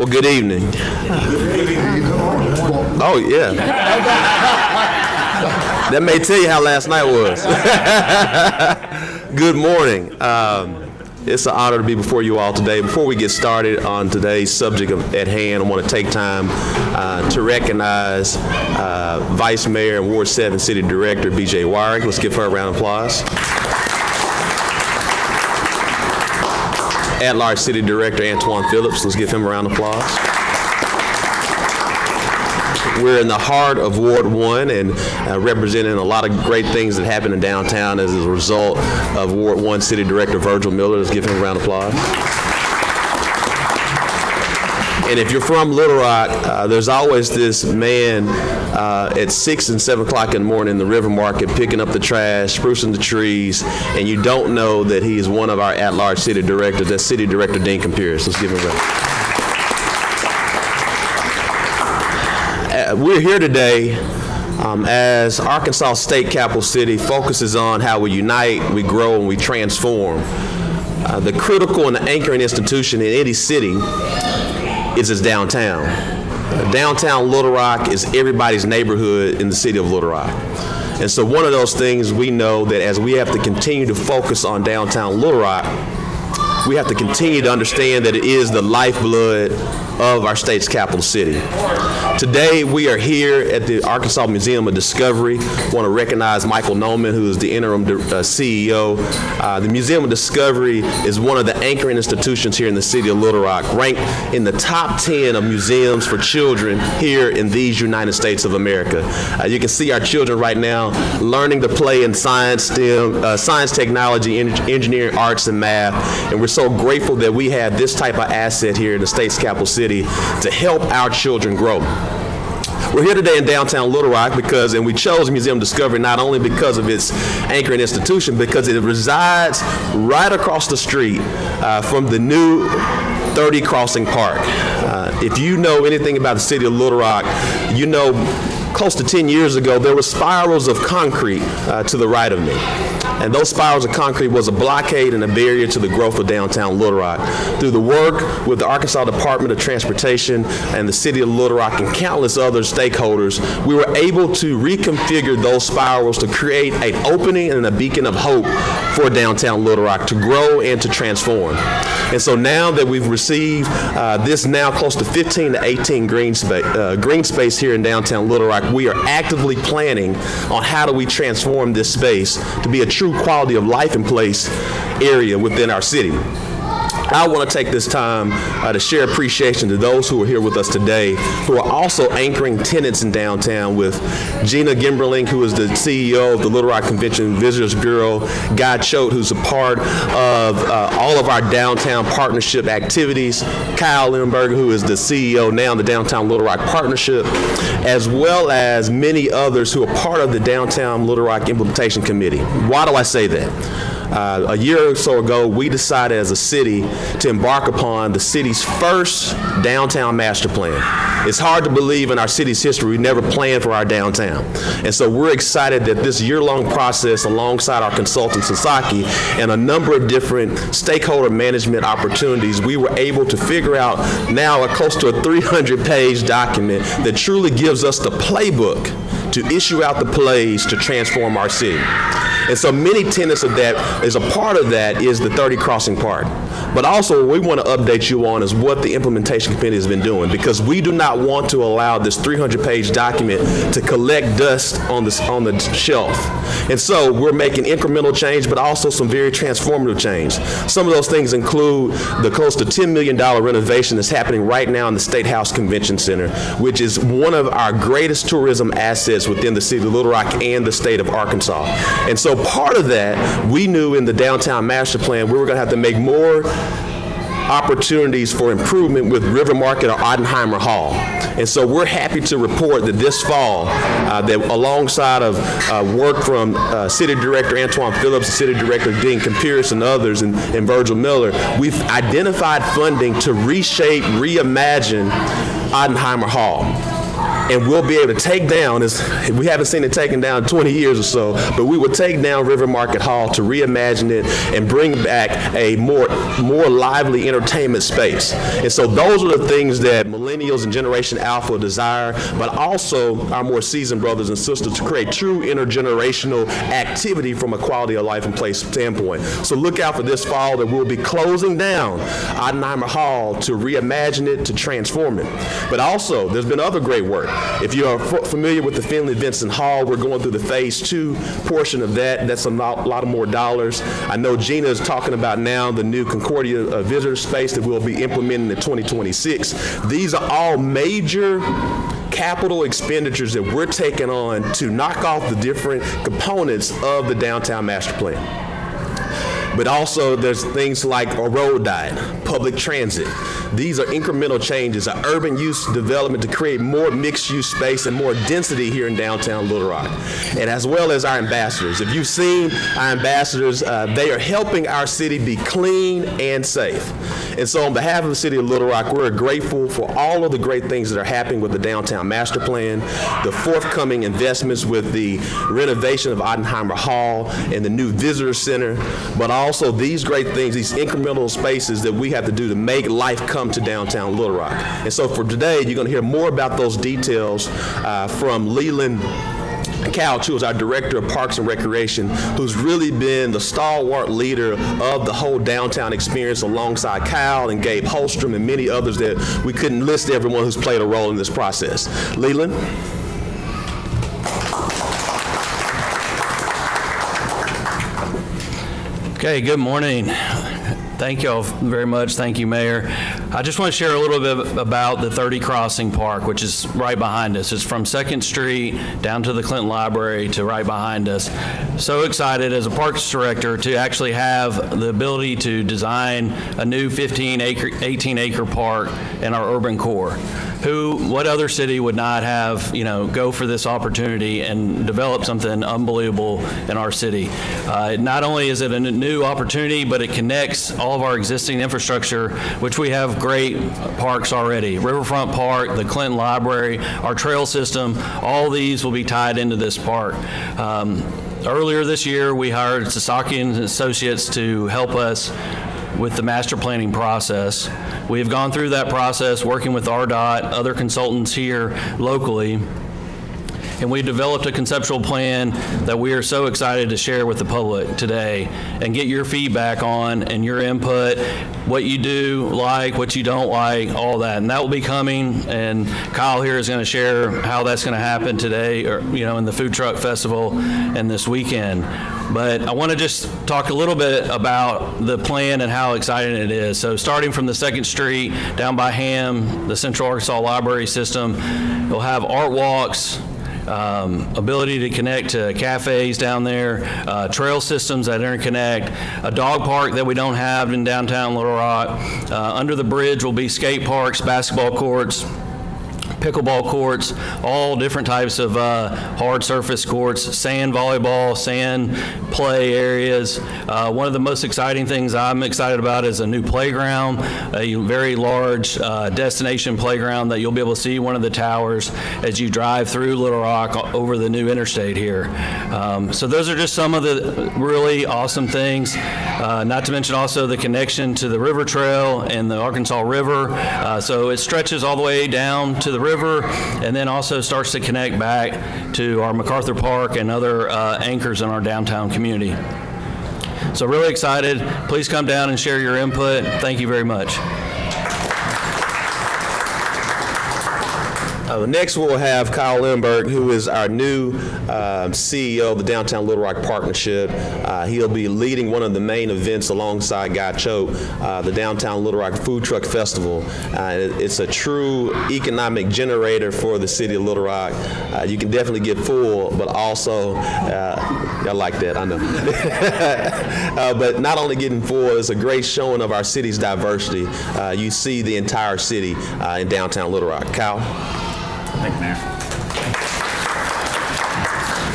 Well, good evening. Oh, yeah. That may tell you how last night was. Good morning. It's an honor to be before you all today. Before we get started on today's subject at hand, I want to take time to recognize Vice Mayor and Ward 7 City Director B.J. Wyrick. Let's give her a round of applause. At-large City Director Antoine Phillips. Let's give him a round of applause. We're in the heart of Ward 1 and representing a lot of great things that happen in downtown as a result of Ward 1 City Director Virgil Miller. Let's give him a round of applause. And if you're from Little Rock, there's always this man at 6 and 7 o'clock in the morning in the River Market picking up the trash, sprucing the trees, and you don't know that he is one of our at-large city directors. That's City Director Dean Campiris. Let's give him a round. We're here today as Arkansas State Capital City focuses on how we unite, we grow, and we transform. The critical and the anchoring institution in any city is its downtown. Downtown Little Rock is everybody's neighborhood in the city of Little Rock. And so one of those things we know that as we have to continue to focus on downtown Little Rock, we have to continue to understand that it is the lifeblood of our state's capital city. Today, we are here at the Arkansas Museum of Discovery. I want to recognize Michael Noman, who is the interim CEO. The Museum of Discovery is one of the anchoring institutions here in the city of Little Rock, ranked in the top 10 of museums for children here in these United States of America. You can see our children right now learning to play in science, STEM, science, technology, engineering, arts, and math. And we're so grateful that we have this type of asset here in the state's capital city to help our children grow. We're here today in downtown Little Rock and we chose Museum of Discovery not only because of its anchoring institution, because it resides right across the street from the new 30 Crossing Park. If you know anything about the city of Little Rock, you know close to 10 years ago, there were spirals of concrete to the right of me. And those spirals of concrete was a blockade and a barrier to the growth of downtown Little Rock. Through the work with the Arkansas Department of Transportation and the City of Little Rock and countless other stakeholders, we were able to reconfigure those spirals to create an opening and a beacon of hope for downtown Little Rock to grow and to transform. And so now that we've received this now close to 15 to 18 green space here in downtown Little Rock, we are actively planning on how do we transform this space to be a true quality of life and place area within our city. I want to take this time to share appreciation to those who are here with us today, who are also anchoring tenants in downtown, with Gina Gimberling, who is the CEO of the Little Rock Convention and Visitors Bureau, Guy Choate, who's a part of all of our downtown partnership activities, Kyle Lindbergh, who is the CEO now of the Downtown Little Rock Partnership, as well as many others who are part of the Downtown Little Rock Implementation Committee. Why do I say that? A year or so ago, we decided as a city to embark upon the city's first downtown master plan. It's hard to believe in our city's history we never planned for our downtown. And so we're excited that this year-long process, alongside our consultant Sasaki and a number of different stakeholder management opportunities, we were able to figure out now close to a 300-page document that truly gives us the playbook to issue out the plays to transform our city. And so many tenets of that, as a part of that, is the 30 Crossing Park. But also what we want to update you on is what the implementation committee has been doing, because we do not want to allow this 300-page document to collect dust on the shelf. And so we're making incremental change, but also some very transformative change. Some of those things include the close to $10 million renovation that's happening right now in the State House Convention Center, which is one of our greatest tourism assets within the city of Little Rock and the state of Arkansas. And so part of that, we knew in the downtown master plan, we were going to have to make more opportunities for improvement with River Market or Oppenheimer Hall. And so we're happy to report that this fall, that alongside of work from City Director Antoine Phillips, City Director Dean Campiris, and others, and Virgil Miller, we've identified funding to reshape, reimagine Oppenheimer Hall. and we'll be able to take down, we haven't seen it taken down in 20 years or so, but we will take down River Market Hall to reimagine it and bring back a more lively entertainment space. And so those are the things that millennials and Generation Alpha desire, but also our more seasoned brothers and sisters to create true intergenerational activity from a quality of life and place standpoint. So look out for this fall that we'll be closing down Oppenheimer Hall to reimagine it, to transform it. But also, there's been other great work. If you are familiar with the Finley Vincent Hall, we're going through the phase 2 portion of that. That's a lot of more dollars. I know Gina is talking about now the new Concordia visitor space that we'll be implementing in 2026. These are all major capital expenditures that we're taking on to knock off the different components of the downtown master plan. But also there's things like a road diet, public transit. These are incremental changes, an urban use development to create more mixed-use space and more density here in downtown Little Rock. And as well as our ambassadors. If you've seen our ambassadors, they are helping our city be clean and safe. And so on behalf of the city of Little Rock, we're grateful for all of the great things that are happening with the downtown master plan, the forthcoming investments with the renovation of Oppenheimer Hall and the new visitor center, but also these great things, these incremental spaces that we have to do to make life come to downtown Little Rock. And so for today, you're going to hear more about those details from Leland Couch, who is our Director of Parks and Recreation, who's really been the stalwart leader of the whole downtown experience alongside Kyle and Gabe Holstrom and many others that we couldn't list everyone who's played a role in this process. Leland? Okay, good morning. Thank you all very much. Thank you, Mayor. I just want to share a little bit about the 30 Crossing Park, which is right behind us. It's from 2nd Street down to the Clinton Library to right behind us. So excited as a Parks Director to actually have the ability to design a new 18-acre park in our urban core. What other city would not have, go for this opportunity and develop something unbelievable in our city? Not only is it a new opportunity, but it connects all of our existing infrastructure, which we have great parks already. Riverfront Park, the Clinton Library, our trail system, all these will be tied into this park. Earlier this year, we hired Sasaki and Associates to help us with the master planning process. We have gone through that process working with RDOT, other consultants here locally, and we developed a conceptual plan that we are so excited to share with the public today and get your feedback on and your input, what you do like, what you don't like, all that. And that will be coming, and Kyle here is going to share how that's going to happen today, or in the Food Truck Festival and this weekend. But I want to just talk a little bit about the plan and how exciting it is. So starting from the 2nd Street down by Ham, the Central Arkansas Library System, you'll have art walks, ability to connect to cafes down there, trail systems that interconnect, a dog park that we don't have in downtown Little Rock. Under the bridge will be skate parks, basketball courts, pickleball courts, all different types of hard surface courts, sand volleyball, sand play areas. One of the most exciting things I'm excited about is a new playground, a very large destination playground that you'll be able to see one of the towers as you drive through Little Rock over the new interstate here. So those are just some of the really awesome things, not to mention also the connection to the River Trail and the Arkansas River. So it stretches all the way down to the river and then also starts to connect back to our MacArthur Park and other anchors in our downtown community. So really excited. Please come down and share your input. Thank you very much. Next, we'll have Kyle Lindberg, who is our new CEO of the Downtown Little Rock Partnership. He'll be leading one of the main events alongside Guy Choate, the Downtown Little Rock Food Truck Festival. It's a true economic generator for the city of Little Rock. You can definitely get full, but also, I like that, I know. But not only getting full, it's a great showing of our city's diversity. You see the entire city in downtown Little Rock. Kyle? Thank you, Mayor.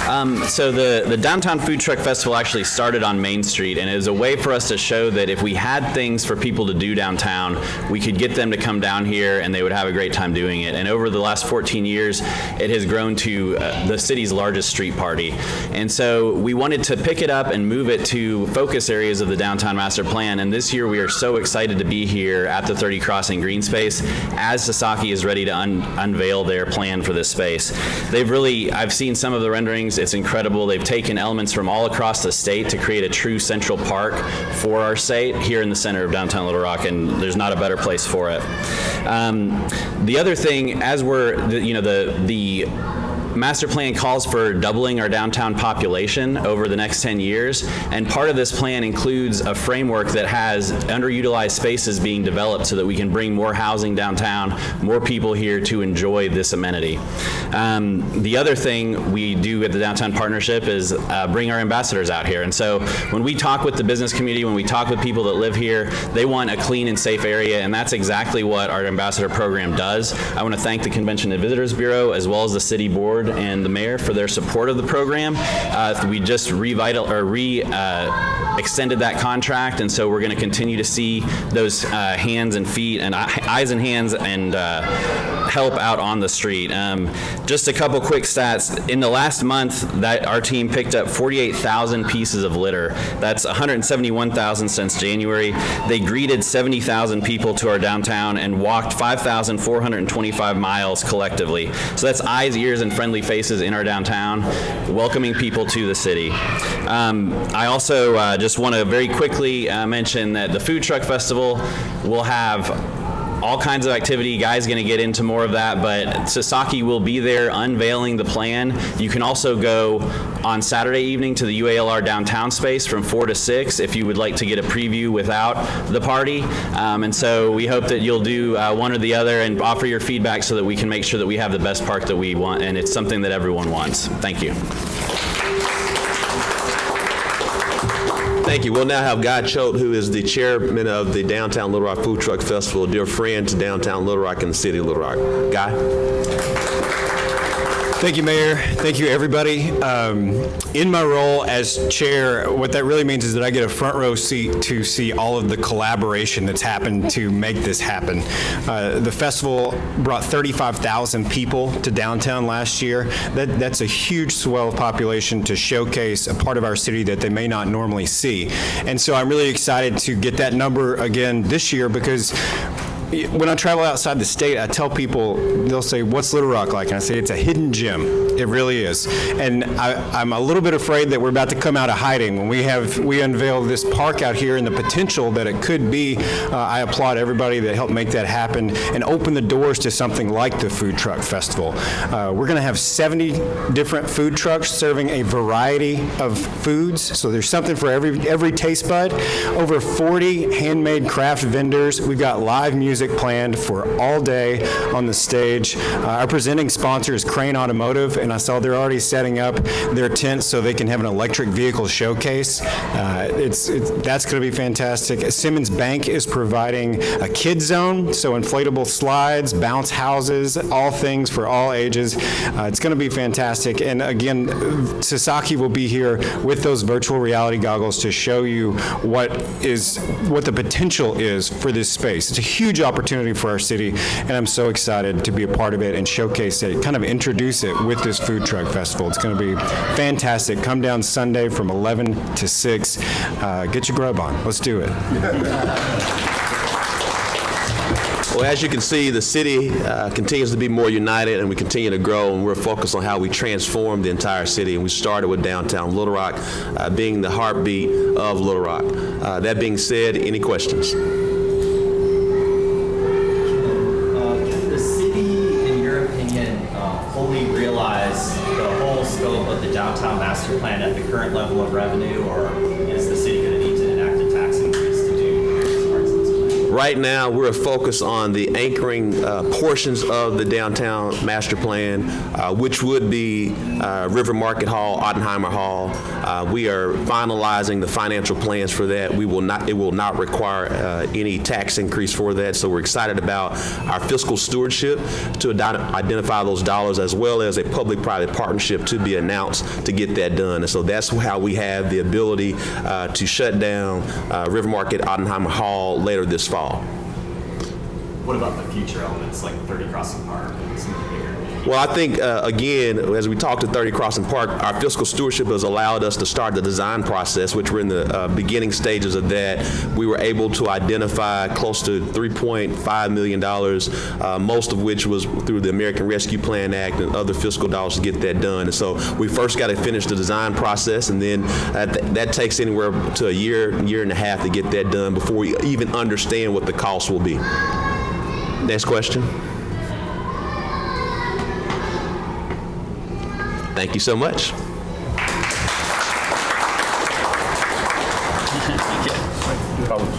So the Downtown Food Truck Festival actually started on Main Street, and it was a way for us to show that if we had things for people to do downtown, we could get them to come down here and they would have a great time doing it. And over the last 14 years, it has grown to the city's largest street party. And so we wanted to pick it up and move it to focus areas of the Downtown Master Plan. And this year we are so excited to be here at the 30 Crossing Green Space as Sasaki is ready to unveil their plan for this space. I've seen some of the renderings. It's incredible. They've taken elements from all across the state to create a true central park for our state here in the center of downtown Little Rock, and there's not a better place for it. The other thing, as the master plan calls for doubling our downtown population over the next 10 years, and part of this plan includes a framework that has underutilized spaces being developed so that we can bring more housing downtown, more people here to enjoy this amenity. The other thing we do at the Downtown Partnership is bring our ambassadors out here. And so when we talk with the business community, when we talk with people that live here, they want a clean and safe area, and that's exactly what our ambassador program does. I want to thank the Convention and Visitors Bureau as well as the City Board and the mayor for their support of the program. We just extended that contract, and so we're going to continue to see those hands and feet and eyes and hands and help out on the street. Just a couple quick stats. In the last month, that our team picked up 48,000 pieces of litter. That's 171,000 since January. They greeted 70,000 people to our downtown and walked 5,425 miles collectively. So that's eyes, ears, and friendly faces in our downtown, welcoming people to the city. I also just want to very quickly mention that the Food Truck Festival will have all kinds of activity. Guy's going to get into more of that, but Sasaki will be there unveiling the plan. You can also go on Saturday evening to the UALR downtown space from 4 to 6 if you would like to get a preview without the party. And so we hope that you'll do one or the other and offer your feedback so that we can make sure that we have the best park that we want, and it's something that everyone wants. Thank you. Thank you. We'll now have Guy Choate, who is the chairman of the Downtown Little Rock Food Truck Festival, a dear friend to downtown Little Rock and the city of Little Rock. Guy? Thank you, Mayor. Thank you, everybody. In my role as chair, what that really means is that I get a front row seat to see all of the collaboration that's happened to make this happen. The festival brought 35,000 people to downtown last year. That's a huge swell of population to showcase a part of our city that they may not normally see. And so I'm really excited to get that number again this year, because when I travel outside the state, I tell people, they'll say, "What's Little Rock like?" And I say, "It's a hidden gem." It really is. And I'm a little bit afraid that we're about to come out of hiding when we unveil this park out here and the potential that it could be. I applaud everybody that helped make that happen and open the doors to something like the Food Truck Festival. We're going to have 70 different food trucks serving a variety of foods. So there's something for every taste bud. Over 40 handmade craft vendors. We've got live music planned for all day on the stage. Our presenting sponsor is Crane Automotive, and I saw they're already setting up their tents so they can have an electric vehicle showcase. That's going to be fantastic. Simmons Bank is providing a kid zone, so inflatable slides, bounce houses, all things for all ages. It's going to be fantastic. And again, Sasaki will be here with those virtual reality goggles to show you what the potential is for this space. It's a huge opportunity for our city, and I'm so excited to be a part of it and showcase it, kind of introduce it with this Food Truck Festival. It's going to be fantastic. Come down Sunday from 11 to 6. Get your grub on. Let's do it. Well, as you can see, the city continues to be more united, and we continue to grow, and we're focused on how we transform the entire city. And we started with downtown Little Rock being the heartbeat of Little Rock. That being said, any questions? Fully realize the whole scope of the downtown master plan at the current level of revenue, or is the city going to need to enact a tax increase to do parts of this plan? Right now, we're focused on the anchoring portions of the downtown master plan, which would be River Market Hall, Oppenheimer Hall. We are finalizing the financial plans for that. It will not require any tax increase for that, so we're excited about our fiscal stewardship to identify those dollars, as well as a public-private partnership to be announced to get that done. And so that's how we have the ability to shut down River Market Oppenheimer Hall later this fall. What about the future elements like 30 Crossing Park and some of the bigger? Well, I think, again, as we talked to 30 Crossing Park, our fiscal stewardship has allowed us to start the design process, which we're in the beginning stages of that. We were able to identify close to $3.5 million, most of which was through the American Rescue Plan Act and other fiscal dollars to get that done. And so we first got to finish the design process, and then that takes anywhere to a year and a half to get that done before we even understand what the cost will be. Next question. Thank you so much. Probably.